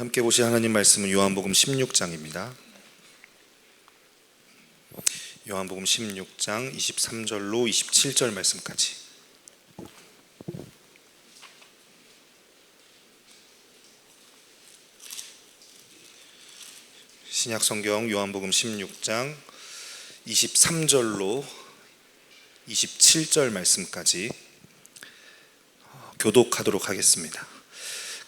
함께 보실 하나님 말씀은 요한복음 16장입니다. 요한복음 16장 23절로 27절 말씀까지. 신약성경 요한복음 16장 23절로 27절 말씀까지 교독하도록 하겠습니다.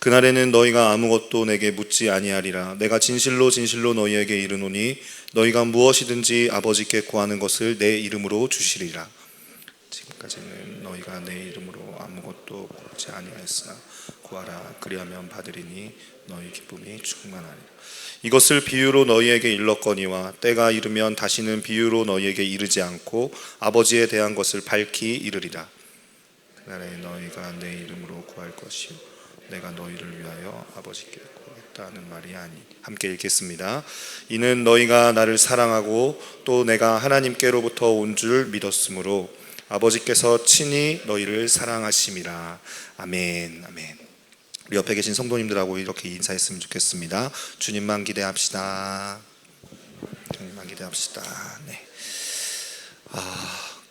그날에는 너희가 아무것도 내게 묻지 아니하리라. 내가 진실로 진실로 너희에게 이르노니 너희가 무엇이든지 아버지께 구하는 것을 내 이름으로 주시리라. 지금까지는 너희가 내 이름으로 아무것도 구하지 아니하였으나 구하라 그리하면 받으리니 너희 기쁨이 충만하리라. 이것을 비유로 너희에게 일렀거니와 때가 이르면 다시는 비유로 너희에게 이르지 않고 아버지에 대한 것을 밝히 이르리라. 그날에 너희가 내 이름으로 구할 것이요 내가 너희를 위하여 아버지께 구하겠다는 말이 아니니. 함께 읽겠습니다. 이는 너희가 나를 사랑하고 또 내가 하나님께로부터 온 줄 믿었으므로 아버지께서 친히 너희를 사랑하심이라. 아멘. 아멘. 우리 옆에 계신 성도님들하고 이렇게 인사했으면 좋겠습니다. 주님만 기대합시다. 주님만 기대합시다. 네.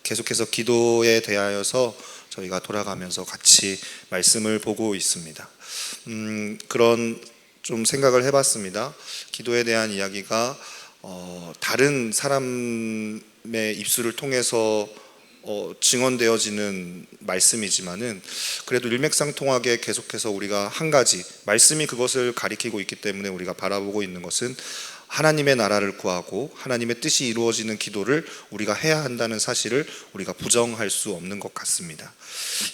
계속해서 기도에 대하여서 저희가 돌아가면서 같이 말씀을 보고 있습니다. 그런 좀 생각을 해봤습니다. 기도에 대한 이야기가 다른 사람의 입술을 통해서 증언되어지는 말씀이지만은 그래도 일맥상통하게 계속해서 우리가 한 가지 말씀이 그것을 가리키고 있기 때문에 우리가 바라보고 있는 것은 하나님의 나라를 구하고 하나님의 뜻이 이루어지는 기도를 우리가 해야 한다는 사실을 우리가 부정할 수 없는 것 같습니다.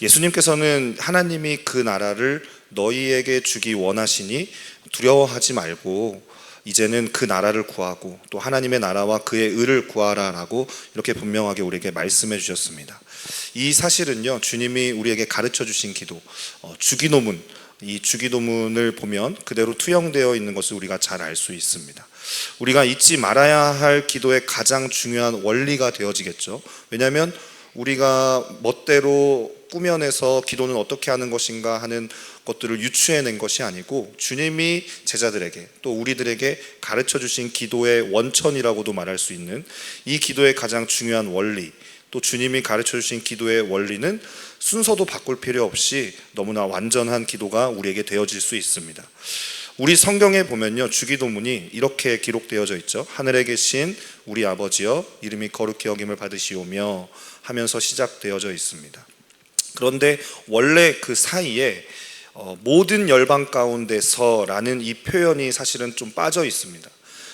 예수님께서는 하나님이 그 나라를 너희에게 주기 원하시니 두려워하지 말고 이제는 그 나라를 구하고 또 하나님의 나라와 그의 의를 구하라라고 이렇게 분명하게 우리에게 말씀해 주셨습니다. 이 사실은요, 주님이 우리에게 가르쳐 주신 기도, 주기도문, 이 주기도문을 보면 그대로 투영되어 있는 것을 우리가 잘 알 수 있습니다. 우리가 잊지 말아야 할 기도의 가장 중요한 원리가 되어지겠죠. 왜냐하면 우리가 멋대로 꾸며내서 기도는 어떻게 하는 것인가 하는 것들을 유추해낸 것이 아니고 주님이 제자들에게 또 우리들에게 가르쳐 주신 기도의 원천이라고도 말할 수 있는 이 기도의 가장 중요한 원리, 또 주님이 가르쳐 주신 기도의 원리는 순서도 바꿀 필요 없이 너무나 완전한 기도가 우리에게 되어질 수 있습니다. 우리 성경에 보면요, 주기도문이 이렇게 기록되어져 있죠. 하늘에 계신 우리 아버지여 이름이 거룩히 여김을 받으시오며 하면서 시작되어져 있습니다. 그런데 원래 그 사이에 모든 열방 가운데서라는 이 표현이 사실은 좀 빠져 있습니다.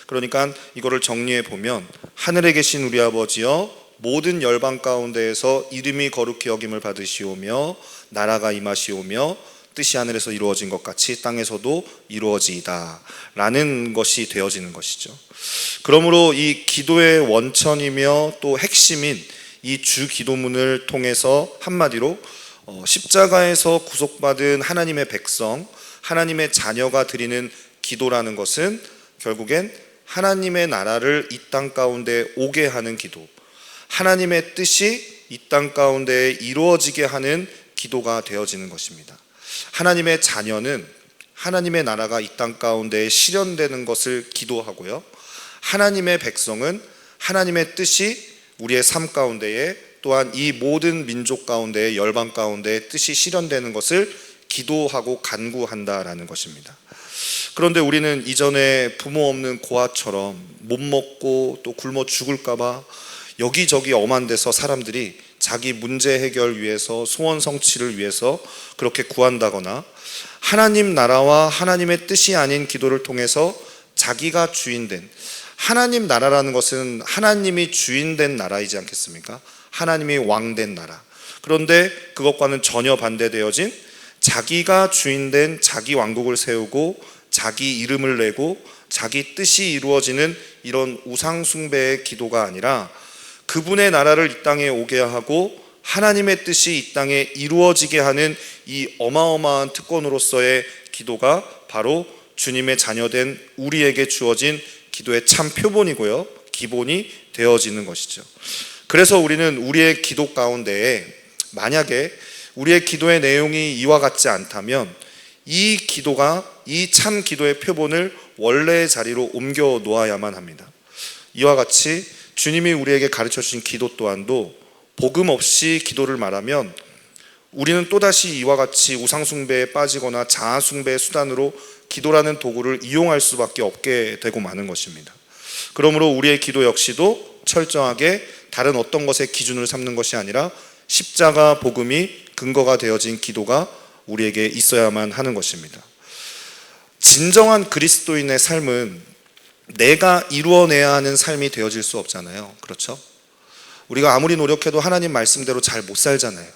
그러니까 이거를 정리해 보면 하늘에 계신 우리 아버지여 모든 열방 가운데에서 이름이 거룩히 여김을 받으시오며 나라가 임하시오며 뜻이 하늘에서 이루어진 것 같이 땅에서도 이루어지이다 라는 것이 되어지는 것이죠. 그러므로 이 기도의 원천이며 또 핵심인 이 주기도문을 통해서 한마디로 십자가에서 구속받은 하나님의 백성, 하나님의 자녀가 드리는 기도라는 것은 결국엔 하나님의 나라를 이 땅 가운데 오게 하는 기도, 하나님의 뜻이 이 땅 가운데 이루어지게 하는 기도가 되어지는 것입니다. 하나님의 자녀는 하나님의 나라가 이 땅 가운데 실현되는 것을 기도하고요, 하나님의 백성은 하나님의 뜻이 우리의 삶 가운데에 또한 이 모든 민족 가운데 열방 가운데 뜻이 실현되는 것을 기도하고 간구한다라는 것입니다. 그런데 우리는 이전에 부모 없는 고아처럼 못 먹고 또 굶어 죽을까 봐 여기저기 엄한 데서 사람들이 자기 문제 해결 위해서 소원 성취를 위해서 그렇게 구한다거나 하나님 나라와 하나님의 뜻이 아닌 기도를 통해서 자기가 주인된, 하나님 나라라는 것은 하나님이 주인된 나라이지 않겠습니까? 하나님이 왕된 나라. 그런데 그것과는 전혀 반대되어진 자기가 주인된 자기 왕국을 세우고 자기 이름을 내고 자기 뜻이 이루어지는 이런 우상숭배의 기도가 아니라 그분의 나라를 이 땅에 오게 하고 하나님의 뜻이 이 땅에 이루어지게 하는 이 어마어마한 특권으로서의 기도가 바로 주님의 자녀된 우리에게 주어진 기도의 참 표본이고요, 기본이 되어지는 것이죠. 그래서 우리는 우리의 기도 가운데에 만약에 우리의 기도의 내용이 이와 같지 않다면 이 기도가 이 참 기도의 표본을 원래의 자리로 옮겨 놓아야만 합니다. 이와 같이 주님이 우리에게 가르쳐 주신 기도 또한도 복음 없이 기도를 말하면 우리는 또다시 이와 같이 우상숭배에 빠지거나 자아숭배의 수단으로 기도라는 도구를 이용할 수밖에 없게 되고 마는 것입니다. 그러므로 우리의 기도 역시도 철저하게 다른 어떤 것의 기준을 삼는 것이 아니라 십자가 복음이 근거가 되어진 기도가 우리에게 있어야만 하는 것입니다. 진정한 그리스도인의 삶은 내가 이루어내야 하는 삶이 되어질 수 없잖아요. 그렇죠? 우리가 아무리 노력해도 하나님 말씀대로 잘 못 살잖아요.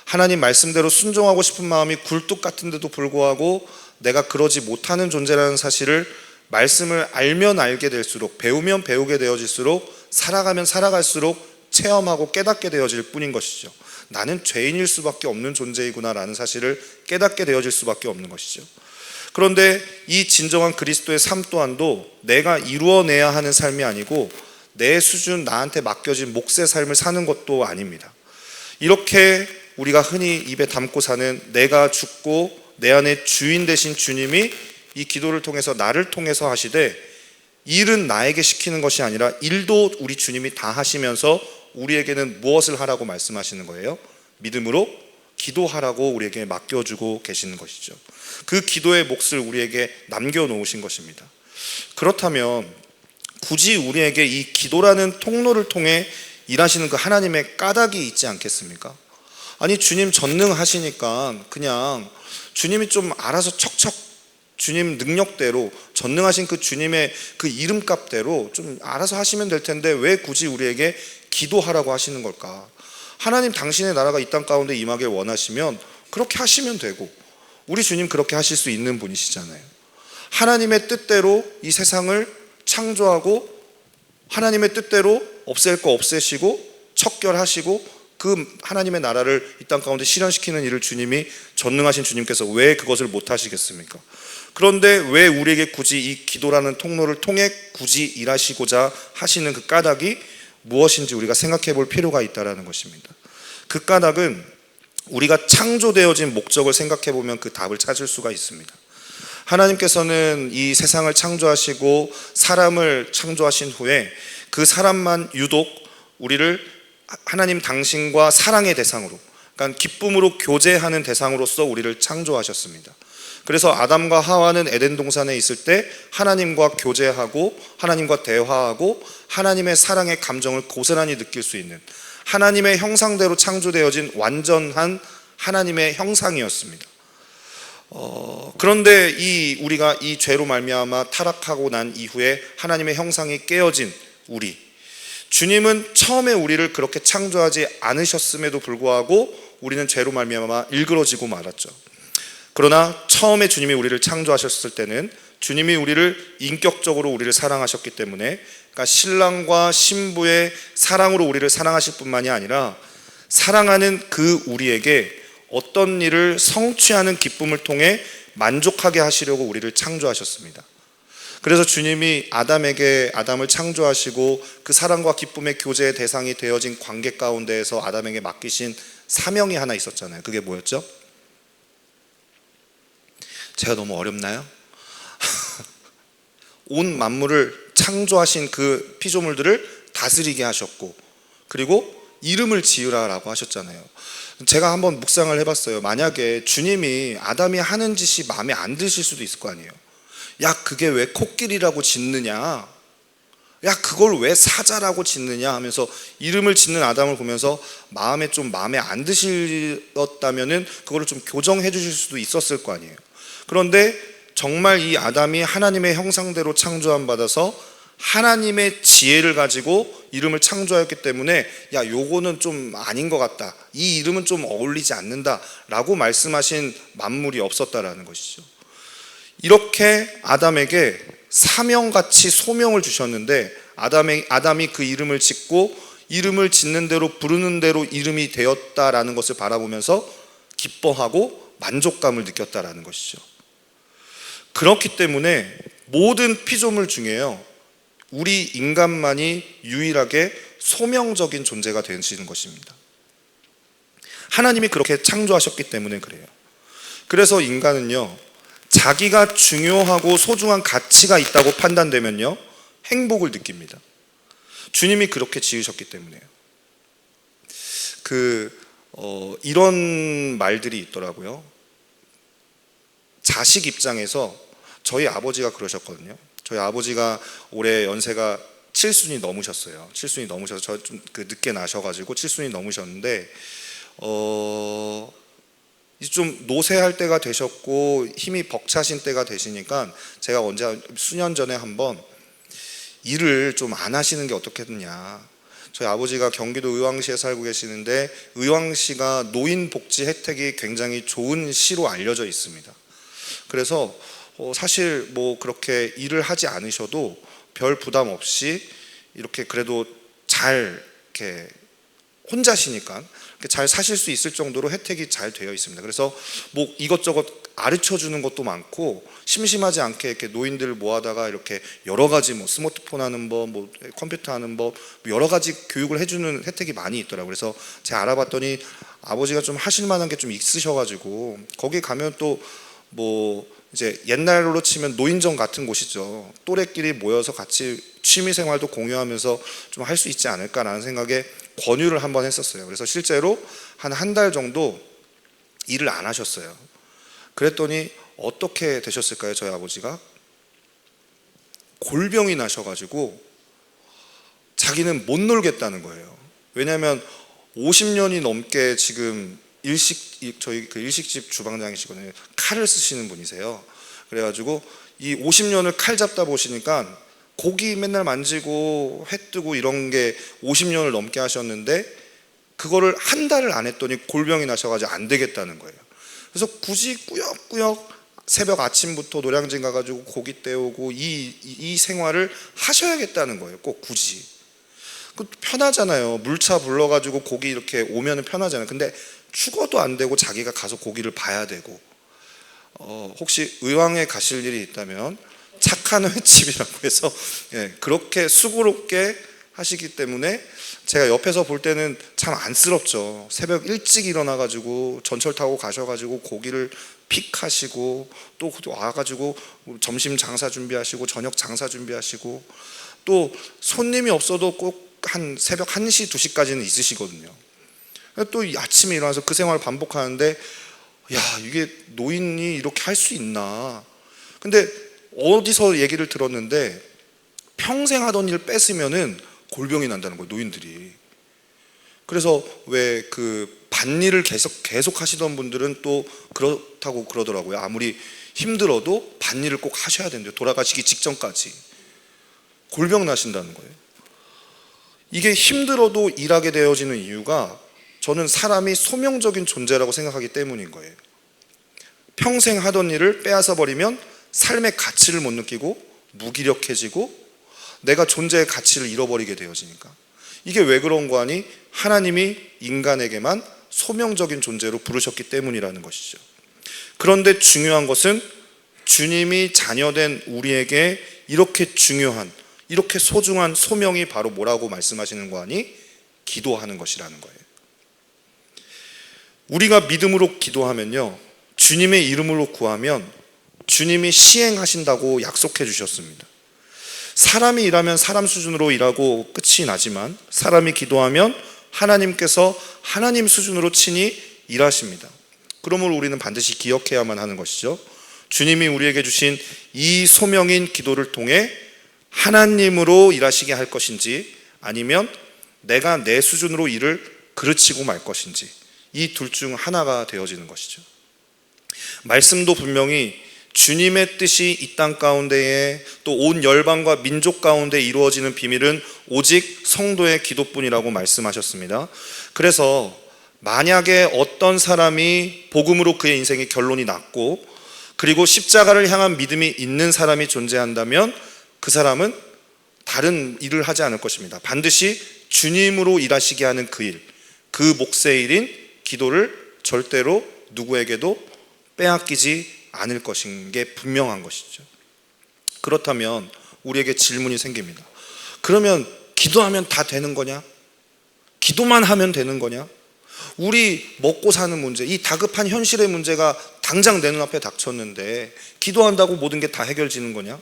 하나님 말씀대로 순종하고 싶은 마음이 굴뚝 같은데도 불구하고 내가 그러지 못하는 존재라는 사실을 말씀을 알면 알게 될수록, 배우면 배우게 되어질수록, 살아가면 살아갈수록 체험하고 깨닫게 되어질 뿐인 것이죠. 나는 죄인일 수밖에 없는 존재이구나라는 사실을 깨닫게 되어질 수밖에 없는 것이죠. 그런데 이 진정한 그리스도의 삶 또한도 내가 이루어내야 하는 삶이 아니고 내 수준, 나한테 맡겨진 몫의 삶을 사는 것도 아닙니다. 이렇게 우리가 흔히 입에 담고 사는 내가 죽고 내 안에 주인 되신 주님이 이 기도를 통해서 나를 통해서 하시되, 일은 나에게 시키는 것이 아니라 일도 우리 주님이 다 하시면서 우리에게는 무엇을 하라고 말씀하시는 거예요? 믿음으로 기도하라고 우리에게 맡겨주고 계시는 것이죠. 그 기도의 몫을 우리에게 남겨놓으신 것입니다. 그렇다면 굳이 우리에게 이 기도라는 통로를 통해 일하시는 그 하나님의 까닭이 있지 않겠습니까? 아니, 주님 전능하시니까 그냥 주님이 좀 알아서 척척 주님 능력대로, 전능하신 그 주님의 그 이름값대로 좀 알아서 하시면 될 텐데 왜 굳이 우리에게 기도하라고 하시는 걸까? 하나님 당신의 나라가 이 땅 가운데 임하길 원하시면 그렇게 하시면 되고, 우리 주님 그렇게 하실 수 있는 분이시잖아요. 하나님의 뜻대로 이 세상을 창조하고 하나님의 뜻대로 없앨 거 없애시고 척결하시고 그 하나님의 나라를 이 땅 가운데 실현시키는 일을 주님이, 전능하신 주님께서 왜 그것을 못 하시겠습니까? 그런데 왜 우리에게 굳이 이 기도라는 통로를 통해 굳이 일하시고자 하시는 그 까닭이 무엇인지 우리가 생각해 볼 필요가 있다는 것입니다. 그 까닭은 우리가 창조되어진 목적을 생각해 보면 그 답을 찾을 수가 있습니다. 하나님께서는 이 세상을 창조하시고 사람을 창조하신 후에 그 사람만 유독 우리를 하나님 당신과 사랑의 대상으로, 그러니까 기쁨으로 교제하는 대상으로서 우리를 창조하셨습니다. 그래서 아담과 하와는 에덴 동산에 있을 때 하나님과 교제하고 하나님과 대화하고 하나님의 사랑의 감정을 고스란히 느낄 수 있는, 하나님의 형상대로 창조되어진 완전한 하나님의 형상이었습니다. 그런데 우리가 이 죄로 말미암아 타락하고 난 이후에 하나님의 형상이 깨어진 우리, 주님은 처음에 우리를 그렇게 창조하지 않으셨음에도 불구하고 우리는 죄로 말미암아 일그러지고 말았죠. 그러나 처음에 주님이 우리를 창조하셨을 때는 주님이 우리를 인격적으로 우리를 사랑하셨기 때문에, 그러니까 신랑과 신부의 사랑으로 우리를 사랑하실 뿐만이 아니라 사랑하는 그 우리에게 어떤 일을 성취하는 기쁨을 통해 만족하게 하시려고 우리를 창조하셨습니다. 그래서 주님이 아담을 창조하시고 그 사랑과 기쁨의 교제의 대상이 되어진 관계 가운데에서 아담에게 맡기신 사명이 하나 있었잖아요. 그게 뭐였죠? 제가 너무 어렵나요? 온 만물을 창조하신 그 피조물들을 다스리게 하셨고, 그리고 이름을 지으라라고 하셨잖아요. 제가 한번 묵상을 해봤어요. 만약에 주님이 아담이 하는 짓이 마음에 안 드실 수도 있을 거 아니에요. 야, 그게 왜 코끼리라고 짓느냐? 야, 그걸 왜 사자라고 짓느냐? 하면서 이름을 짓는 아담을 보면서 마음에 안 드셨다면은 그거를 좀 교정해 주실 수도 있었을 거 아니에요. 그런데 정말 이 아담이 하나님의 형상대로 창조함 받아서 하나님의 지혜를 가지고 이름을 창조하였기 때문에, 야, 요거는 좀 아닌 것 같다, 이 이름은 좀 어울리지 않는다 라고 말씀하신 만물이 없었다라는 것이죠. 이렇게 아담에게 사명같이 소명을 주셨는데 아담이 그 이름을 짓고 이름을 짓는 대로 부르는 대로 이름이 되었다라는 것을 바라보면서 기뻐하고 만족감을 느꼈다라는 것이죠. 그렇기 때문에 모든 피조물 중에요, 우리 인간만이 유일하게 소명적인 존재가 되시는 것입니다. 하나님이 그렇게 창조하셨기 때문에 그래요. 그래서 인간은요, 자기가 중요하고 소중한 가치가 있다고 판단되면요, 행복을 느낍니다. 주님이 그렇게 지으셨기 때문에요. 이런 말들이 있더라고요. 자식 입장에서 저희 아버지가 그러셨거든요. 저희 아버지가 올해 연세가 7순이 넘으셨어요. 7순이 넘으셔서 저 좀 늦게 나셔가지고 7순이 넘으셨는데 이제 좀 노쇠할 때가 되셨고 힘이 벅차신 때가 되시니까 제가 언제 수년 전에 한번 일을 좀 안 하시는 게 어떻겠느냐. 저희 아버지가 경기도 의왕시에 살고 계시는데 의왕시가 노인복지 혜택이 굉장히 좋은 시로 알려져 있습니다. 그래서 사실 뭐 그렇게 일을 하지 않으셔도 별 부담 없이 이렇게 그래도 잘 이렇게 혼자시니까 잘 사실 수 있을 정도로 혜택이 잘 되어 있습니다. 그래서 뭐 이것저것 가르쳐 주는 것도 많고 심심하지 않게 이렇게 노인들 모아다가 이렇게 여러 가지 뭐 스마트폰 하는 법, 뭐 컴퓨터 하는 법, 여러 가지 교육을 해주는 혜택이 많이 있더라고요. 그래서 제가 알아봤더니 아버지가 좀 하실 만한 게 좀 있으셔가지고 거기 가면 또 뭐 이제 옛날로 치면 노인정 같은 곳이죠. 또래끼리 모여서 같이 취미생활도 공유하면서 좀 할 수 있지 않을까라는 생각에 권유를 한번 했었어요. 그래서 실제로 한 달 정도 일을 안 하셨어요. 그랬더니 어떻게 되셨을까요? 저희 아버지가 골병이 나셔가지고 자기는 못 놀겠다는 거예요. 왜냐하면 50년이 넘게 지금 저희 일식집 주방장이시거든요. 칼을 쓰시는 분이세요. 그래가지고 이 50년을 칼 잡다 보시니까 고기 맨날 만지고 회 뜨고 이런 게 50년을 넘게 하셨는데 그거를 한 달을 안 했더니 골병이 나셔가지고 안 되겠다는 거예요. 그래서 굳이 꾸역꾸역 새벽 아침부터 노량진 가가지고 고기 떼오고 이 생활을 하셔야겠다는 거예요. 꼭 굳이. 편하잖아요. 물차 불러가지고 고기 이렇게 오면 편하잖아요. 근데 죽어도 안 되고 자기가 가서 고기를 봐야 되고 혹시 의왕에 가실 일이 있다면 착한 횟집이라고 해서 그렇게 수고롭게 하시기 때문에 제가 옆에서 볼 때는 참 안쓰럽죠. 새벽 일찍 일어나가지고 전철 타고 가셔가지고 고기를 픽하시고 또 와가지고 점심 장사 준비하시고 저녁 장사 준비하시고 또 손님이 없어도 꼭 한 새벽 1시, 2시까지는 있으시거든요. 또 아침에 일어나서 그 생활을 반복하는데 야, 이게 노인이 이렇게 할 수 있나. 근데 어디서 얘기를 들었는데 평생 하던 일 뺏으면은 골병이 난다는 거예요, 노인들이. 그래서 왜 밭일을 계속 하시던 분들은 또 그렇다고 그러더라고요. 아무리 힘들어도 밭일을 꼭 하셔야 된대요. 돌아가시기 직전까지. 골병 나신다는 거예요. 이게 힘들어도 일하게 되어지는 이유가 저는 사람이 소명적인 존재라고 생각하기 때문인 거예요. 평생 하던 일을 빼앗아 버리면 삶의 가치를 못 느끼고 무기력해지고 내가 존재의 가치를 잃어버리게 되어지니까. 이게 왜 그런 거 아니? 하나님이 인간에게만 소명적인 존재로 부르셨기 때문이라는 것이죠. 그런데 중요한 것은 주님이 자녀된 우리에게 이렇게 중요한, 이렇게 소중한 소명이 바로 뭐라고 말씀하시는 거 아니? 기도하는 것이라는 거예요. 우리가 믿음으로 기도하면요, 주님의 이름으로 구하면 주님이 시행하신다고 약속해 주셨습니다. 사람이 일하면 사람 수준으로 일하고 끝이 나지만 사람이 기도하면 하나님께서 하나님 수준으로 친히 일하십니다. 그러므로 우리는 반드시 기억해야만 하는 것이죠. 주님이 우리에게 주신 이 소명인 기도를 통해 하나님으로 일하시게 할 것인지 아니면 내가 내 수준으로 일을 그르치고 말 것인지, 이 둘 중 하나가 되어지는 것이죠. 말씀도 분명히 주님의 뜻이 이 땅 가운데에 또 온 열방과 민족 가운데 이루어지는 비밀은 오직 성도의 기도뿐이라고 말씀하셨습니다. 그래서 만약에 어떤 사람이 복음으로 그의 인생의 결론이 났고 그리고 십자가를 향한 믿음이 있는 사람이 존재한다면 그 사람은 다른 일을 하지 않을 것입니다. 반드시 주님으로 일하시게 하는 그 일, 그 몫의 일인 기도를 절대로 누구에게도 빼앗기지 않을 것인 게 분명한 것이죠. 그렇다면 우리에게 질문이 생깁니다. 그러면 기도하면 다 되는 거냐? 기도만 하면 되는 거냐? 우리 먹고 사는 문제, 이 다급한 현실의 문제가 당장 내 눈앞에 닥쳤는데 기도한다고 모든 게 다 해결지는 거냐?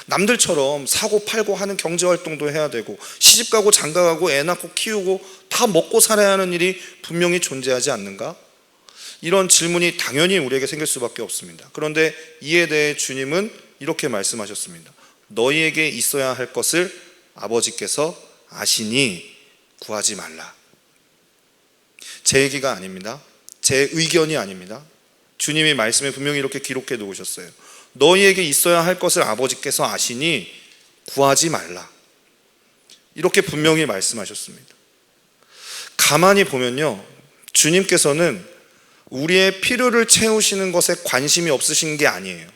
남들처럼 사고 팔고 하는 경제활동도 해야 되고 시집가고 장가가고 애 낳고 키우고 다 먹고 살아야 하는 일이 분명히 존재하지 않는가? 이런 질문이 당연히 우리에게 생길 수밖에 없습니다. 그런데 이에 대해 주님은 이렇게 말씀하셨습니다. 너희에게 있어야 할 것을 아버지께서 아시니 구하지 말라. 제 얘기가 아닙니다. 제 의견이 아닙니다. 주님이 말씀에 분명히 이렇게 기록해 놓으셨어요. 너희에게 있어야 할 것을 아버지께서 아시니 구하지 말라. 이렇게 분명히 말씀하셨습니다. 가만히 보면요, 주님께서는 우리의 필요를 채우시는 것에 관심이 없으신 게 아니에요.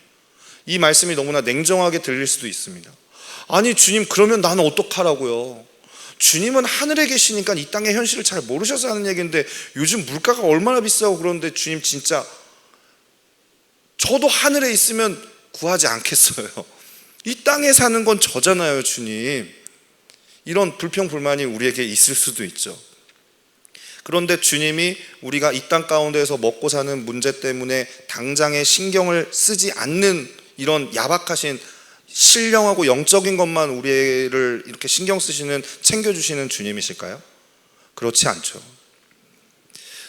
이 말씀이 너무나 냉정하게 들릴 수도 있습니다. 아니 주님, 그러면 나는 어떡하라고요? 주님은 하늘에 계시니까 이 땅의 현실을 잘 모르셔서 하는 얘기인데 요즘 물가가 얼마나 비싸고 그런데 주님 진짜 저도 하늘에 있으면 구하지 않겠어요. 이 땅에 사는 건 저잖아요, 주님. 이런 불평불만이 우리에게 있을 수도 있죠. 그런데 주님이 우리가 이 땅 가운데에서 먹고 사는 문제 때문에 당장에 신경을 쓰지 않는 이런 야박하신 신령하고 영적인 것만 우리를 이렇게 신경 쓰시는, 챙겨주시는 주님이실까요? 그렇지 않죠.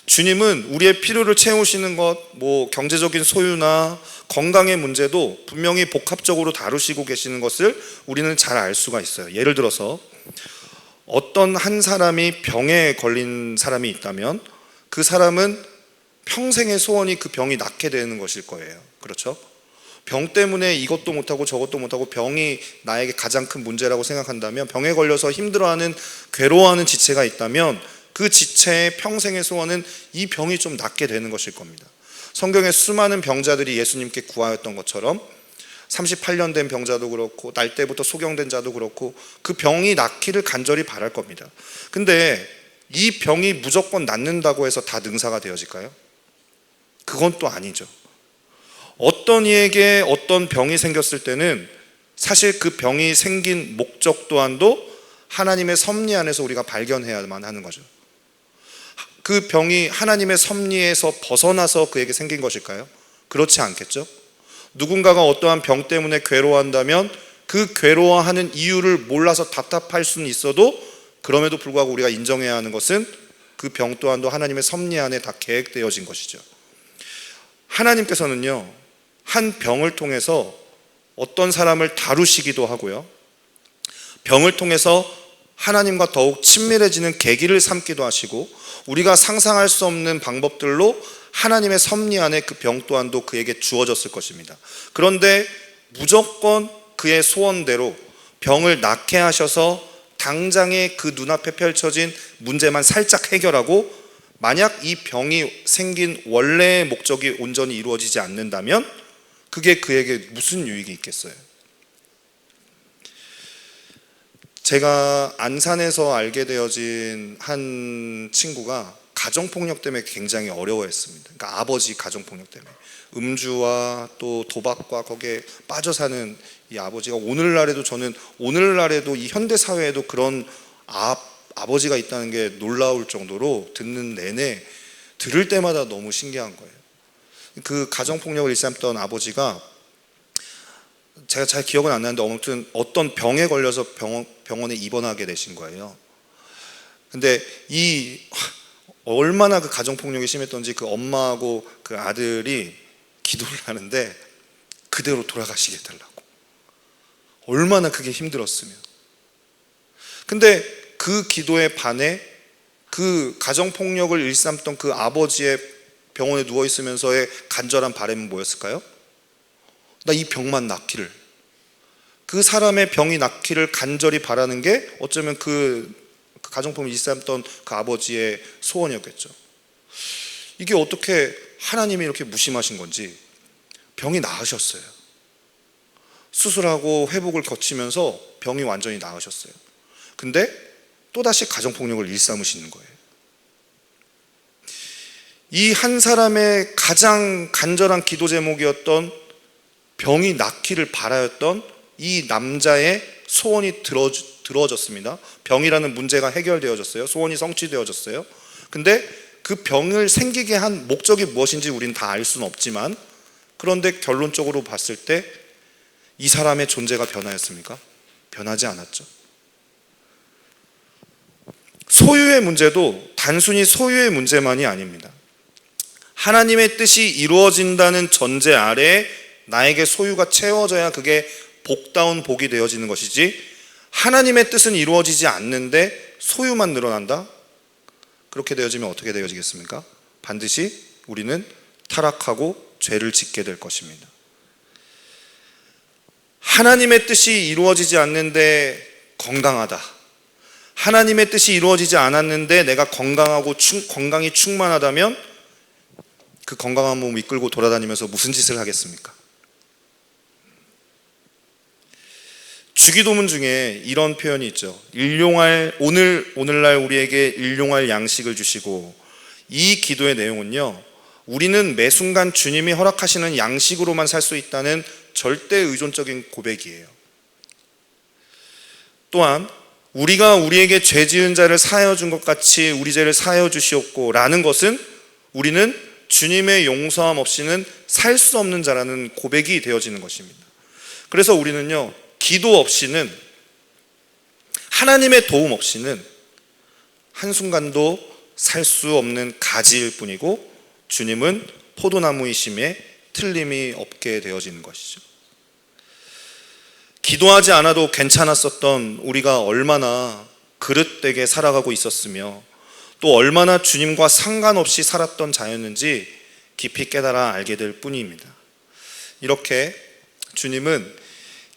주님은 우리의 필요를 채우시는 것, 경제적인 소유나 건강의 문제도 분명히 복합적으로 다루시고 계시는 것을 우리는 잘 알 수가 있어요. 예를 들어서 어떤 한 사람이 병에 걸린 사람이 있다면 그 사람은 평생의 소원이 그 병이 낫게 되는 것일 거예요. 그렇죠? 병 때문에 이것도 못하고 저것도 못하고 병이 나에게 가장 큰 문제라고 생각한다면, 병에 걸려서 힘들어하는, 괴로워하는 지체가 있다면 그 지체의 평생의 소원은 이 병이 좀 낫게 되는 것일 겁니다. 성경에 수많은 병자들이 예수님께 구하였던 것처럼 38년 된 병자도 그렇고 날 때부터 소경된 자도 그렇고 그 병이 낫기를 간절히 바랄 겁니다. 근데 이 병이 무조건 낫는다고 해서 다 능사가 되어질까요? 그건 또 아니죠. 어떤 이에게 어떤 병이 생겼을 때는 사실 그 병이 생긴 목적 또한도 하나님의 섭리 안에서 우리가 발견해야만 하는 거죠. 그 병이 하나님의 섭리에서 벗어나서 그에게 생긴 것일까요? 그렇지 않겠죠? 누군가가 어떠한 병 때문에 괴로워한다면 그 괴로워하는 이유를 몰라서 답답할 수는 있어도 그럼에도 불구하고 우리가 인정해야 하는 것은 그 병 또한도 하나님의 섭리 안에 다 계획되어진 것이죠. 하나님께서는요, 한 병을 통해서 어떤 사람을 다루시기도 하고요, 병을 통해서 하나님과 더욱 친밀해지는 계기를 삼기도 하시고, 우리가 상상할 수 없는 방법들로 하나님의 섭리 안에 그 병 또한도 그에게 주어졌을 것입니다. 그런데 무조건 그의 소원대로 병을 낫게 하셔서 당장에 그 눈앞에 펼쳐진 문제만 살짝 해결하고, 만약 이 병이 생긴 원래의 목적이 온전히 이루어지지 않는다면 그게 그에게 무슨 유익이 있겠어요? 제가 안산에서 알게 되어진 한 친구가 가정폭력 때문에 굉장히 어려워했습니다. 그러니까 아버지 가정폭력 때문에 음주와 또 도박과 거기에 빠져 사는 이 아버지가 오늘날에도 이 현대 사회에도 그런 아버지가 있다는 게 놀라울 정도로 듣는 내내 들을 때마다 너무 신기한 거예요. 그 가정폭력을 일삼던 아버지가, 제가 잘 기억은 안 나는데 아무튼 어떤 병에 걸려서 병원에 입원하게 되신 거예요. 근데 얼마나 그 가정폭력이 심했던지 그 엄마하고 그 아들이 기도를 하는데 그대로 돌아가시게 해달라고. 얼마나 그게 힘들었으면. 근데 그 기도에 반해 그 가정폭력을 일삼던 그 아버지의 병원에 누워있으면서의 간절한 바람은 뭐였을까요? 나 이 병만 낫기를, 그 사람의 병이 낫기를 간절히 바라는 게 어쩌면 그 가정폭력을 일삼던 그 아버지의 소원이었겠죠. 이게 어떻게 하나님이 이렇게 무심하신 건지 병이 나으셨어요. 수술하고 회복을 거치면서 병이 완전히 나으셨어요. 근데 또다시 가정폭력을 일삼으시는 거예요. 이 한 사람의 가장 간절한 기도 제목이었던 병이 낫기를 바라였던 이 남자의 소원이 들어졌습니다. 병이라는 문제가 해결되어졌어요. 소원이 성취되어졌어요. 근데 그 병을 생기게 한 목적이 무엇인지 우리는 다 알 수는 없지만, 그런데 결론적으로 봤을 때 이 사람의 존재가 변하였습니까? 변하지 않았죠. 소유의 문제도 단순히 소유의 문제만이 아닙니다. 하나님의 뜻이 이루어진다는 전제 아래 나에게 소유가 채워져야 그게 복다운 복이 되어지는 것이지, 하나님의 뜻은 이루어지지 않는데 소유만 늘어난다? 그렇게 되어지면 어떻게 되어지겠습니까? 반드시 우리는 타락하고 죄를 짓게 될 것입니다. 하나님의 뜻이 이루어지지 않는데 건강하다, 하나님의 뜻이 이루어지지 않았는데 내가 건강하고 건강이 충만하다면 그 건강한 몸 이끌고 돌아다니면서 무슨 짓을 하겠습니까? 주기도문 중에 이런 표현이 있죠. 오늘날 우리에게 일용할 양식을 주시고, 이 기도의 내용은요, 우리는 매 순간 주님이 허락하시는 양식으로만 살 수 있다는 절대 의존적인 고백이에요. 또한 우리가 우리에게 죄 지은 자를 사하여 준 것 같이 우리 죄를 사하여 주시옵고 라는 것은 우리는 주님의 용서함 없이는 살 수 없는 자라는 고백이 되어지는 것입니다. 그래서 우리는요, 기도 없이는, 하나님의 도움 없이는 한순간도 살 수 없는 가지일 뿐이고, 주님은 포도나무이심에 틀림이 없게 되어지는 것이죠. 기도하지 않아도 괜찮았었던 우리가 얼마나 그릇되게 살아가고 있었으며, 또 얼마나 주님과 상관없이 살았던 자였는지 깊이 깨달아 알게 될 뿐입니다. 이렇게 주님은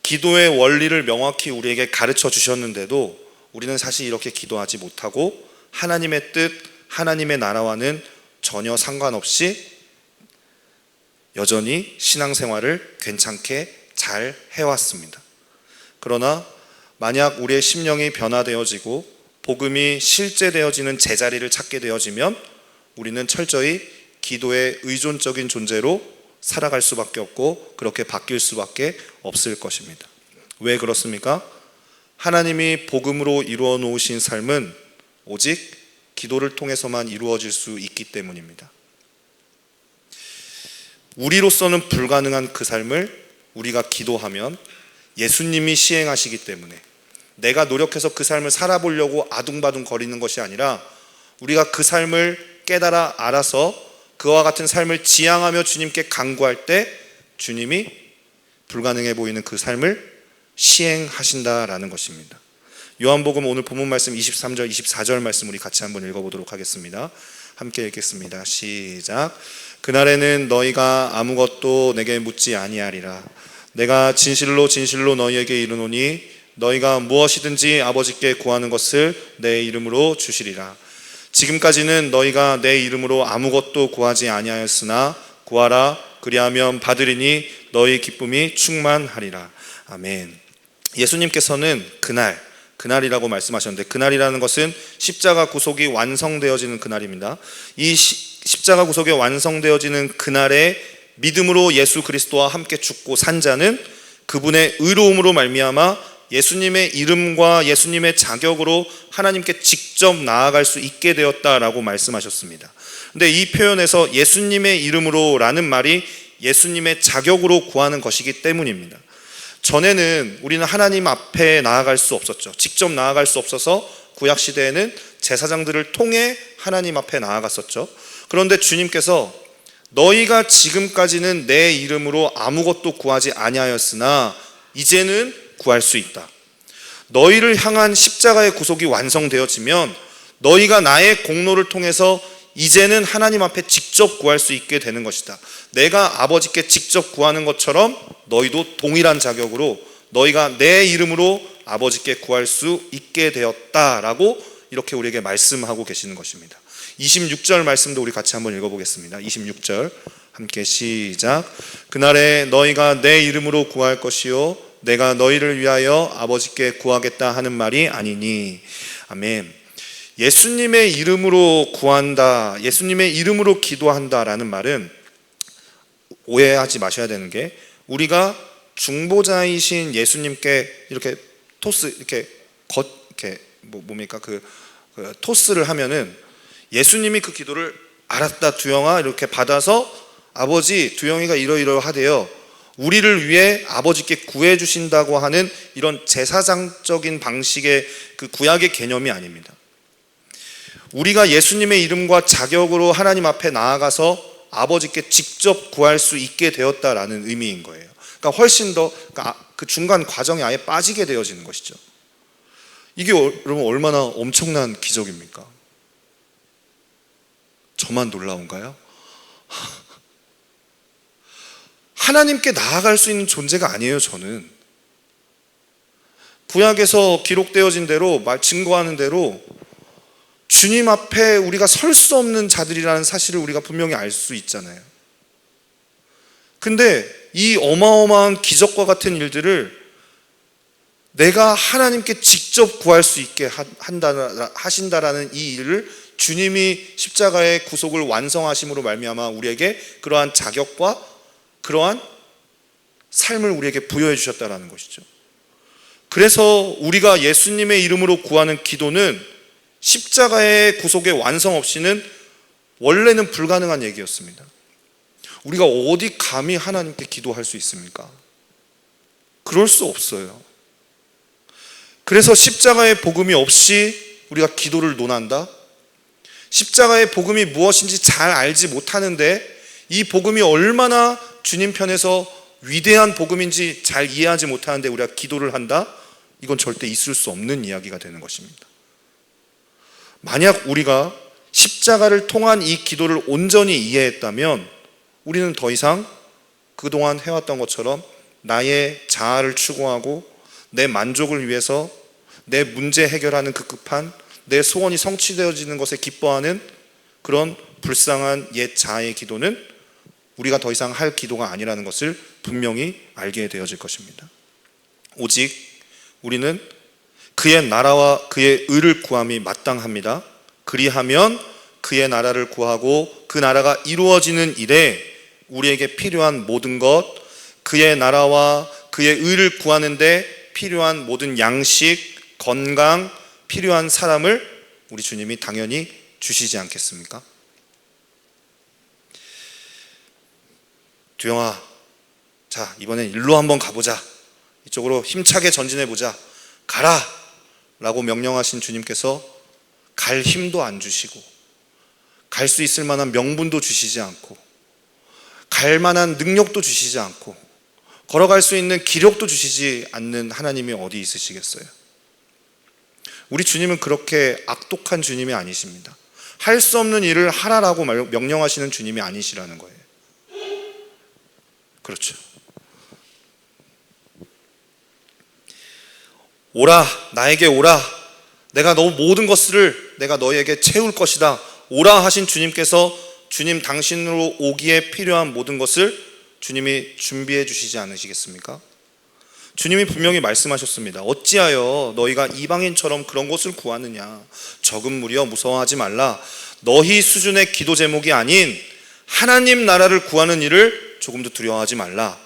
기도의 원리를 명확히 우리에게 가르쳐 주셨는데도 우리는 사실 이렇게 기도하지 못하고 하나님의 뜻, 하나님의 나라와는 전혀 상관없이 여전히 신앙생활을 괜찮게 잘 해왔습니다. 그러나 만약 우리의 심령이 변화되어지고 복음이 실제되어지는 제자리를 찾게 되어지면 우리는 철저히 기도의 의존적인 존재로 살아갈 수밖에 없고 그렇게 바뀔 수밖에 없을 것입니다. 왜 그렇습니까? 하나님이 복음으로 이루어 놓으신 삶은 오직 기도를 통해서만 이루어질 수 있기 때문입니다. 우리로서는 불가능한 그 삶을 우리가 기도하면 예수님이 시행하시기 때문에, 내가 노력해서 그 삶을 살아보려고 아둥바둥 거리는 것이 아니라 우리가 그 삶을 깨달아 알아서 그와 같은 삶을 지향하며 주님께 간구할 때 주님이 불가능해 보이는 그 삶을 시행하신다라는 것입니다. 요한복음 오늘 본문 말씀 23절 24절 말씀 우리 같이 한번 읽어보도록 하겠습니다. 함께 읽겠습니다. 시작. 그날에는 너희가 아무것도 내게 묻지 아니하리라. 내가 진실로 진실로 너희에게 이르노니 너희가 무엇이든지 아버지께 구하는 것을 내 이름으로 주시리라. 지금까지는 너희가 내 이름으로 아무것도 구하지 아니하였으나 구하라, 그리하면 받으리니 너희 기쁨이 충만하리라. 아멘. 예수님께서는 그날이라고 말씀하셨는데, 그날이라는 것은 십자가 구속이 완성되어지는 그날입니다. 이 십자가 구속이 완성되어지는 그날에 믿음으로 예수 그리스도와 함께 죽고 산 자는 그분의 의로움으로 말미암아 예수님의 이름과 예수님의 자격으로 하나님께 직접 나아갈 수 있게 되었다라고 말씀하셨습니다. 근데 이 표현에서 예수님의 이름으로 라는 말이 예수님의 자격으로 구하는 것이기 때문입니다. 전에는 우리는 하나님 앞에 나아갈 수 없었죠. 직접 나아갈 수 없어서 구약시대에는 제사장들을 통해 하나님 앞에 나아갔었죠. 그런데 주님께서 너희가 지금까지는 내 이름으로 아무것도 구하지 아니하였으나 이제는 구할 수 있다. 너희를 향한 십자가의 구속이 완성되어지면 너희가 나의 공로를 통해서 이제는 하나님 앞에 직접 구할 수 있게 되는 것이다. 내가 아버지께 직접 구하는 것처럼 너희도 동일한 자격으로 너희가 내 이름으로 아버지께 구할 수 있게 되었다라고 이렇게 우리에게 말씀하고 계시는 것입니다. 26절 말씀도 우리 같이 한번 읽어보겠습니다. 26절 함께 시작. 그날에 너희가 내 이름으로 구할 것이요 내가 너희를 위하여 아버지께 구하겠다 하는 말이 아니니. 아멘. 예수님의 이름으로 구한다, 예수님의 이름으로 기도한다라는 말은 오해하지 마셔야 되는 게, 우리가 중보자이신 예수님께 이렇게 토스를 하면은 예수님이 그 기도를 알았다 두영아 이렇게 받아서 아버지 두영이가 이러이러하대요. 우리를 위해 아버지께 구해 주신다고 하는 이런 제사장적인 방식의 그 구약의 개념이 아닙니다. 우리가 예수님의 이름과 자격으로 하나님 앞에 나아가서 아버지께 직접 구할 수 있게 되었다라는 의미인 거예요. 그러니까 훨씬 더 그 중간 과정에 아예 빠지게 되어지는 것이죠. 이게 여러분 얼마나 엄청난 기적입니까? 저만 놀라운가요? 하나님께 나아갈 수 있는 존재가 아니에요, 저는. 구약에서 기록되어진 대로, 증거하는 대로 주님 앞에 우리가 설 수 없는 자들이라는 사실을 우리가 분명히 알 수 있잖아요. 근데 이 어마어마한 기적과 같은 일들을 내가 하나님께 직접 구할 수 있게 하신다라는 이 일을 주님이 십자가의 구속을 완성하심으로 말미암아 우리에게 그러한 자격과 그러한 삶을 우리에게 부여해 주셨다라는 것이죠. 그래서 우리가 예수님의 이름으로 구하는 기도는 십자가의 구속의 완성 없이는 원래는 불가능한 얘기였습니다. 우리가 어디 감히 하나님께 기도할 수 있습니까? 그럴 수 없어요. 그래서 십자가의 복음이 없이 우리가 기도를 논한다? 십자가의 복음이 무엇인지 잘 알지 못하는데 이 복음이 얼마나 주님 편에서 위대한 복음인지 잘 이해하지 못하는데 우리가 기도를 한다? 이건 절대 있을 수 없는 이야기가 되는 것입니다. 만약 우리가 십자가를 통한 이 기도를 온전히 이해했다면 우리는 더 이상 그동안 해왔던 것처럼 나의 자아를 추구하고 내 만족을 위해서 내 문제 해결하는 그 급한 내 소원이 성취되어지는 것에 기뻐하는 그런 불쌍한 옛 자아의 기도는 우리가 더 이상 할 기도가 아니라는 것을 분명히 알게 되어질 것입니다. 오직 우리는 그의 나라와 그의 의를 구함이 마땅합니다. 그리하면 그의 나라를 구하고 그 나라가 이루어지는 일에 우리에게 필요한 모든 것, 그의 나라와 그의 의를 구하는데 필요한 모든 양식, 건강, 필요한 사람을 우리 주님이 당연히 주시지 않겠습니까? 두영아, 자 이번엔 일로 한번 가보자. 이쪽으로 힘차게 전진해보자. 가라! 라고 명령하신 주님께서 갈 힘도 안 주시고 갈 수 있을 만한 명분도 주시지 않고 갈 만한 능력도 주시지 않고 걸어갈 수 있는 기력도 주시지 않는 하나님이 어디 있으시겠어요? 우리 주님은 그렇게 악독한 주님이 아니십니다. 할 수 없는 일을 하라라고 명령하시는 주님이 아니시라는 거예요. 그렇죠. 오라, 나에게 오라. 내가 너 모든 것을 내가 너에게 채울 것이다. 오라 하신 주님께서 주님 당신으로 오기에 필요한 모든 것을 주님이 준비해 주시지 않으시겠습니까? 주님이 분명히 말씀하셨습니다. 어찌하여 너희가 이방인처럼 그런 것을 구하느냐. 적은 무리여 무서워하지 말라. 너희 수준의 기도 제목이 아닌 하나님 나라를 구하는 일을 조금도 두려워하지 말라.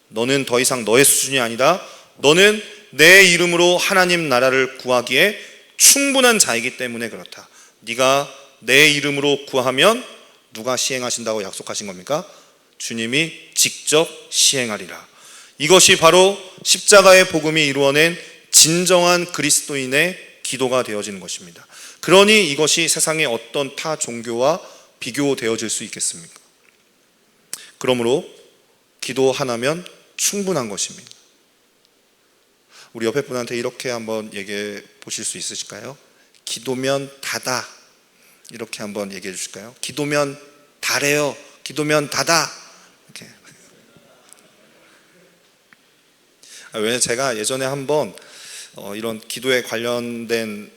너는 더 이상 너의 수준이 아니다. 너는 내 이름으로 하나님 나라를 구하기에 충분한 자이기 때문에 그렇다. 네가 내 이름으로 구하면 누가 시행하신다고 약속하신 겁니까? 주님이 직접 시행하리라. 이것이 바로 십자가의 복음이 이루어낸 진정한 그리스도인의 기도가 되어지는 것입니다. 그러니 이것이 세상의 어떤 타 종교와 비교되어질 수 있겠습니까? 그러므로 기도 하나면 충분한 것입니다. 우리 옆에 분한테 이렇게 한번 얘기해 보실 수 있으실까요? 기도면 다다. 이렇게 한번 얘기해 주실까요? 기도면 다래요. 기도면 다다. 이렇게. 왜냐면 제가 예전에 한번 이런 기도에 관련된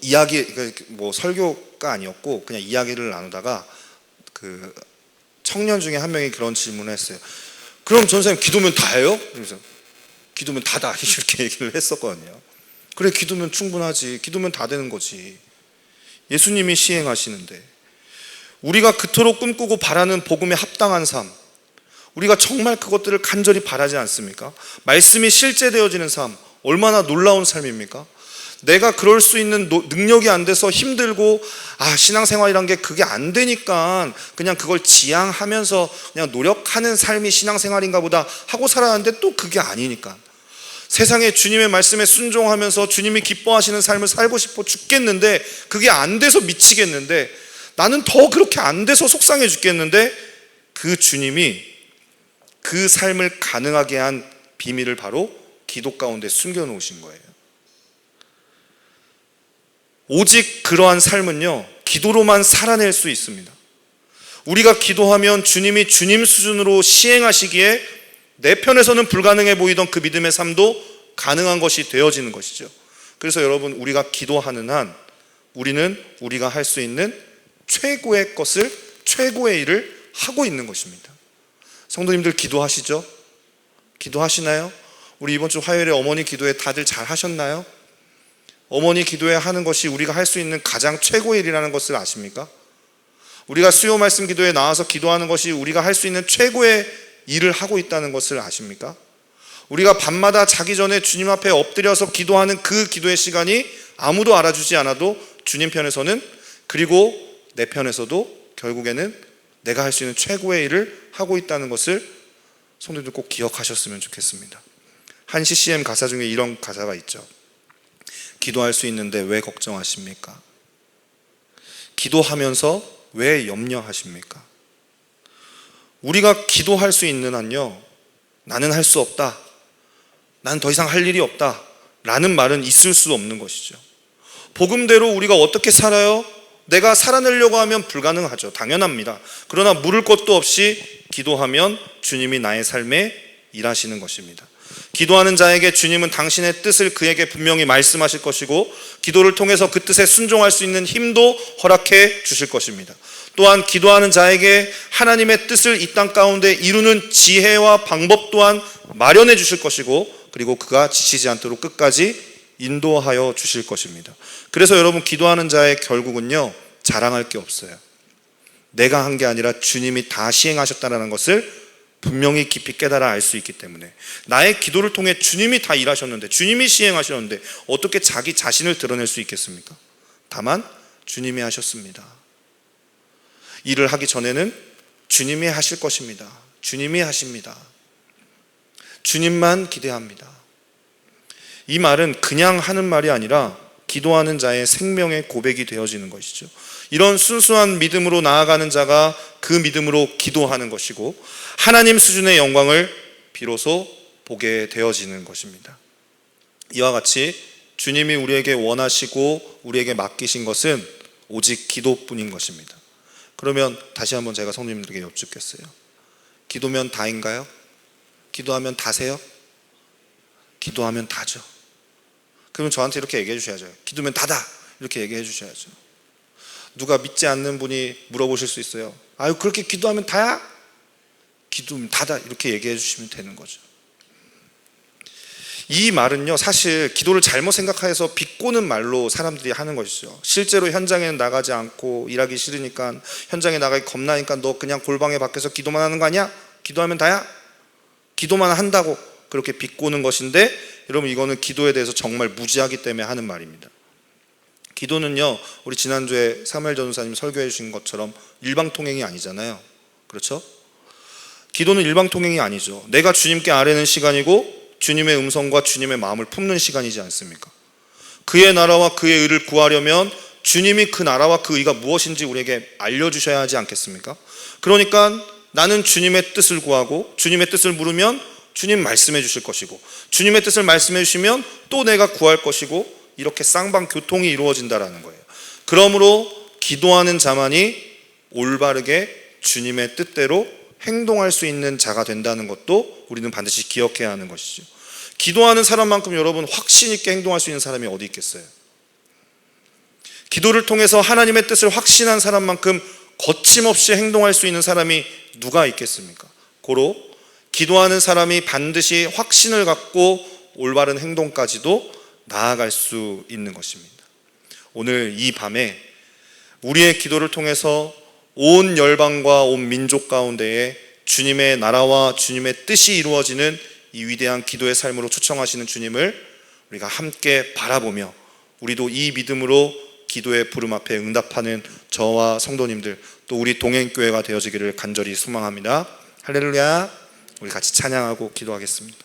이야기, 뭐 설교가 아니었고 그냥 이야기를 나누다가 그 청년 중에 한 명이 그런 질문을 했어요. 그럼 전사님 기도면 다예요? 그래서 기도면 다다 이렇게 얘기를 했었거든요. 그래, 기도면 충분하지. 기도면 다 되는 거지. 예수님이 시행하시는데 우리가 그토록 꿈꾸고 바라는 복음에 합당한 삶, 우리가 정말 그것들을 간절히 바라지 않습니까? 말씀이 실제되어지는 삶, 얼마나 놀라운 삶입니까? 내가 그럴 수 있는 능력이 안 돼서 힘들고, 신앙생활이란 게 그게 안 되니까 그냥 그걸 지향하면서 그냥 노력하는 삶이 신앙생활인가 보다 하고 살았는데, 또 그게 아니니까 세상에 주님의 말씀에 순종하면서 주님이 기뻐하시는 삶을 살고 싶어 죽겠는데, 그게 안 돼서 미치겠는데, 나는 더 그렇게 안 돼서 속상해 죽겠는데, 그 주님이 그 삶을 가능하게 한 비밀을 바로 기도 가운데 숨겨놓으신 거예요. 오직 그러한 삶은요, 기도로만 살아낼 수 있습니다. 우리가 기도하면 주님이 주님 수준으로 시행하시기에 내 편에서는 불가능해 보이던 그 믿음의 삶도 가능한 것이 되어지는 것이죠. 그래서 여러분, 우리가 기도하는 한 우리는 우리가 할 수 있는 최고의 것을, 최고의 일을 하고 있는 것입니다. 성도님들 기도하시죠? 기도하시나요? 우리 이번 주 화요일에 어머니 기도회 다들 잘 하셨나요? 어머니 기도회 하는 것이 우리가 할 수 있는 가장 최고의 일이라는 것을 아십니까? 우리가 수요 말씀 기도에 나와서 기도하는 것이 우리가 할 수 있는 최고의 일을 하고 있다는 것을 아십니까? 우리가 밤마다 자기 전에 주님 앞에 엎드려서 기도하는 그 기도의 시간이 아무도 알아주지 않아도 주님 편에서는, 그리고 내 편에서도 결국에는 내가 할 수 있는 최고의 일을 하고 있다는 것을 성도님들 꼭 기억하셨으면 좋겠습니다. 한 CCM 가사 중에 이런 가사가 있죠. 기도할 수 있는데 왜 걱정하십니까? 기도하면서 왜 염려하십니까? 우리가 기도할 수 있는 한요, 나는 할 수 없다, 나는 더 이상 할 일이 없다 라는 말은 있을 수 없는 것이죠. 복음대로 우리가 어떻게 살아요? 내가 살아내려고 하면 불가능하죠. 당연합니다. 그러나 물을 것도 없이 기도하면 주님이 나의 삶에 일하시는 것입니다. 기도하는 자에게 주님은 당신의 뜻을 그에게 분명히 말씀하실 것이고, 기도를 통해서 그 뜻에 순종할 수 있는 힘도 허락해 주실 것입니다. 또한 기도하는 자에게 하나님의 뜻을 이 땅 가운데 이루는 지혜와 방법 또한 마련해 주실 것이고, 그리고 그가 지치지 않도록 끝까지 인도하여 주실 것입니다. 그래서 여러분, 기도하는 자의 결국은요, 자랑할 게 없어요. 내가 한 게 아니라 주님이 다 시행하셨다는 것을 분명히 깊이 깨달아 알 수 있기 때문에, 나의 기도를 통해 주님이 다 일하셨는데, 주님이 시행하셨는데 어떻게 자기 자신을 드러낼 수 있겠습니까? 다만 주님이 하셨습니다. 일을 하기 전에는 주님이 하실 것입니다. 주님이 하십니다. 주님만 기대합니다. 이 말은 그냥 하는 말이 아니라 기도하는 자의 생명의 고백이 되어지는 것이죠. 이런 순수한 믿음으로 나아가는 자가 그 믿음으로 기도하는 것이고, 하나님 수준의 영광을 비로소 보게 되어지는 것입니다. 이와 같이 주님이 우리에게 원하시고 우리에게 맡기신 것은 오직 기도뿐인 것입니다. 그러면 다시 한번 제가 성도님들에게 여쭙겠어요. 기도면 다인가요? 기도하면 다세요? 기도하면 다죠. 그러면 저한테 이렇게 얘기해 주셔야죠. 기도면 다다, 이렇게 얘기해 주셔야죠. 누가 믿지 않는 분이 물어보실 수 있어요. 아유, 그렇게 기도하면 다야? 기도면 다다, 이렇게 얘기해 주시면 되는 거죠. 이 말은요, 사실 기도를 잘못 생각해서 비꼬는 말로 사람들이 하는 것이죠. 실제로 현장에는 나가지 않고 일하기 싫으니까, 현장에 나가기 겁나니까 너 그냥 골방에 밖에서 기도만 하는 거 아니야? 기도하면 다야? 기도만 한다고 그렇게 비꼬는 것인데, 여러분, 이거는 기도에 대해서 정말 무지하기 때문에 하는 말입니다. 기도는요, 우리 지난주에 사무엘 전도사님 설교해 주신 것처럼 일방통행이 아니잖아요. 그렇죠? 기도는 일방통행이 아니죠. 내가 주님께 아뢰는 시간이고 주님의 음성과 주님의 마음을 품는 시간이지 않습니까? 그의 나라와 그의 의를 구하려면 주님이 그 나라와 그 의가 무엇인지 우리에게 알려주셔야 하지 않겠습니까? 그러니까 나는 주님의 뜻을 구하고, 주님의 뜻을 물으면 주님 말씀해 주실 것이고, 주님의 뜻을 말씀해 주시면 또 내가 구할 것이고, 이렇게 쌍방교통이 이루어진다라는 거예요. 그러므로 기도하는 자만이 올바르게 주님의 뜻대로 행동할 수 있는 자가 된다는 것도 우리는 반드시 기억해야 하는 것이죠. 기도하는 사람만큼 여러분, 확신 있게 행동할 수 있는 사람이 어디 있겠어요? 기도를 통해서 하나님의 뜻을 확신한 사람만큼 거침없이 행동할 수 있는 사람이 누가 있겠습니까? 고로 기도하는 사람이 반드시 확신을 갖고 올바른 행동까지도 나아갈 수 있는 것입니다. 오늘 이 밤에 우리의 기도를 통해서 온 열방과 온 민족 가운데에 주님의 나라와 주님의 뜻이 이루어지는 이 위대한 기도의 삶으로 초청하시는 주님을 우리가 함께 바라보며 우리도 이 믿음으로 기도의 부름 앞에 응답하는 저와 성도님들, 또 우리 동행교회가 되어지기를 간절히 소망합니다. 할렐루야. 우리 같이 찬양하고 기도하겠습니다.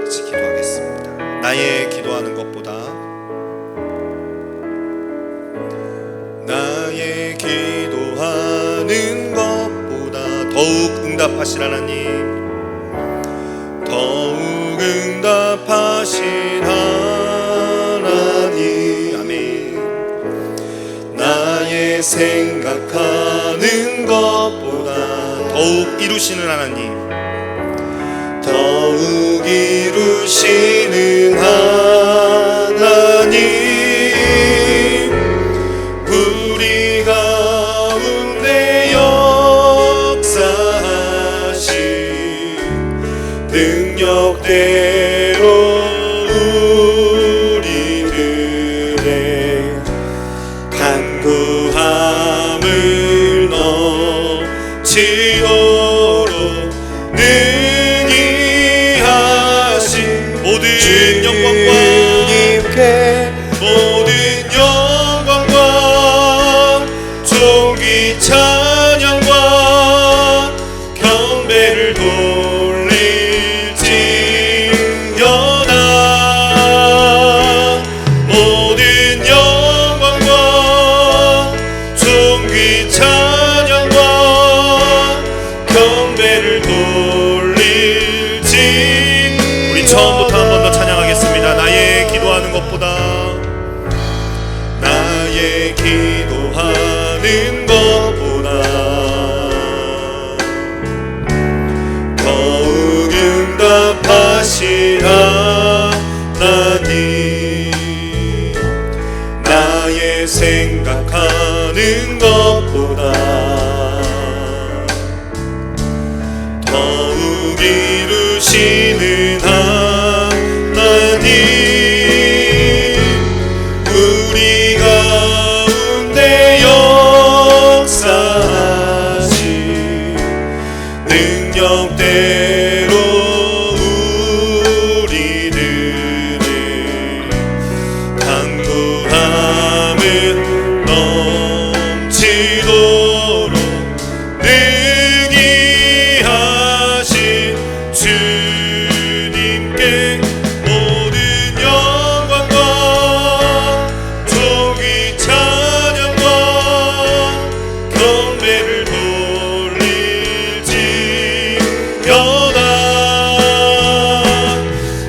같이 기도하겠습니다. 나의 기도하는 것보다, 나의 기도하는 것보다 더욱 응답하실 하나님, 더욱 응답하실 하나님, 아멘. 나의 생각하는 것보다 더욱 이루시는 하나님, 더욱 이루시는 하나님, 우리 가운데 역사하신 능력대로 우리들의 간구함을 넘치도록 능히 하신 모든 영광과 주님께 모든 영광과 존귀 찬양과 경배를 돌릴지어다. 모든 영광과 존귀 찬양과 경배를 돌릴지. 우리 처음부터 한 번 더 찬양하겠습니다. 나의 기도하는 것보다, 나의 기도하는 것보다 더욱 응답하실 하나님, 나의 생각하는 것보다 더욱 이루시는 하나님, 우리 가운데 역사하신 능력대로 우리들의 간구함을 넘치도록 능히 하신 주님께 모든 영광과 존귀 찬양과 경배를 돌릴지어다.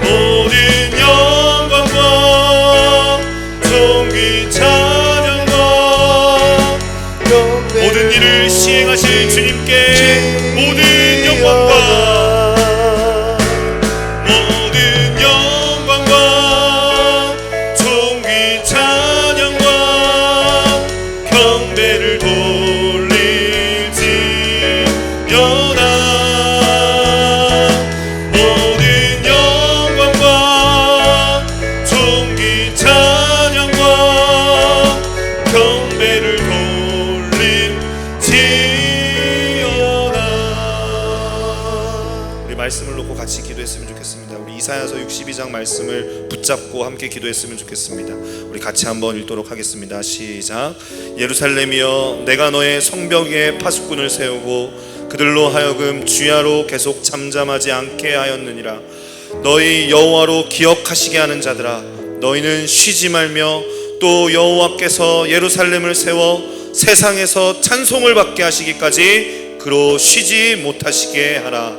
모든 영광과 존귀 찬양과 모든 일을 시행하실 주님께 모든 영광과 모든 영광과 존귀 찬양과 경배를 돌릴지어다. 모든 영광과 존귀 찬양과 경배를 돌릴지어다. 우리 말씀을 놓고 같이 기도했으면 좋겠습니다. 우리 이사야서 62장 말씀을 붙잡고 함께 기도했으면 좋겠습니다. 우리 같이 한번 읽도록 하겠습니다. 시작. 예루살렘이여, 내가 너의 성벽 위에 파수꾼을 세우고 그들로 하여금 주야로 계속 잠잠하지 않게 하였느니라. 너희 여호와로 기억하시게 하는 자들아, 너희는 쉬지 말며 또 여호와께서 예루살렘을 세워 세상에서 찬송을 받게 하시기까지 그로 쉬지 못하시게 하라.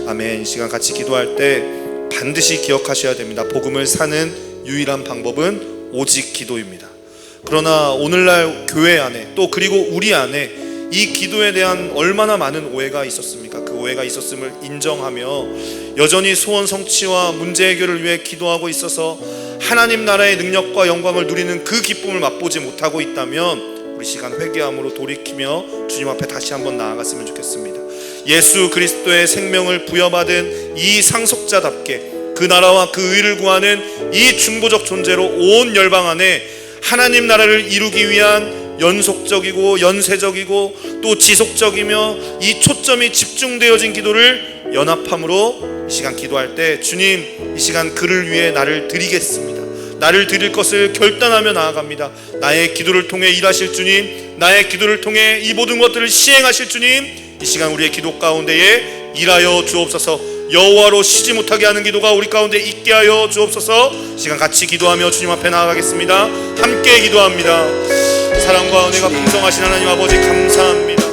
아멘. 이 시간 같이 기도할 때 반드시 기억하셔야 됩니다. 복음을 사는 유일한 방법은 오직 기도입니다. 그러나 오늘날 교회 안에, 또 그리고 우리 안에 이 기도에 대한 얼마나 많은 오해가 있었습니까? 그 오해가 있었음을 인정하며 여전히 소원 성취와 문제 해결을 위해 기도하고 있어서 하나님 나라의 능력과 영광을 누리는 그 기쁨을 맛보지 못하고 있다면 우리 시간 회개함으로 돌이키며 주님 앞에 다시 한번 나아갔으면 좋겠습니다. 예수 그리스도의 생명을 부여받은 이 상속자답게 그 나라와 그 의를 구하는 이 중보적 존재로 온 열방 안에 하나님 나라를 이루기 위한 연속적이고 연쇄적이고 또 지속적이며 이 초점이 집중되어진 기도를 연합함으로 이 시간 기도할 때 주님, 이 시간 그를 위해 나를 드리겠습니다. 나를 드릴 것을 결단하며 나아갑니다. 나의 기도를 통해 일하실 주님, 나의 기도를 통해 이 모든 것들을 시행하실 주님, 이 시간 우리의 기도 가운데에 일하여 주옵소서. 여호와로 쉬지 못하게 하는 기도가 우리 가운데 있게 하여 주옵소서. 시간 같이 기도하며 주님 앞에 나아가겠습니다. 함께 기도합니다. 사랑과 은혜가 풍성하신 하나님 아버지 감사합니다.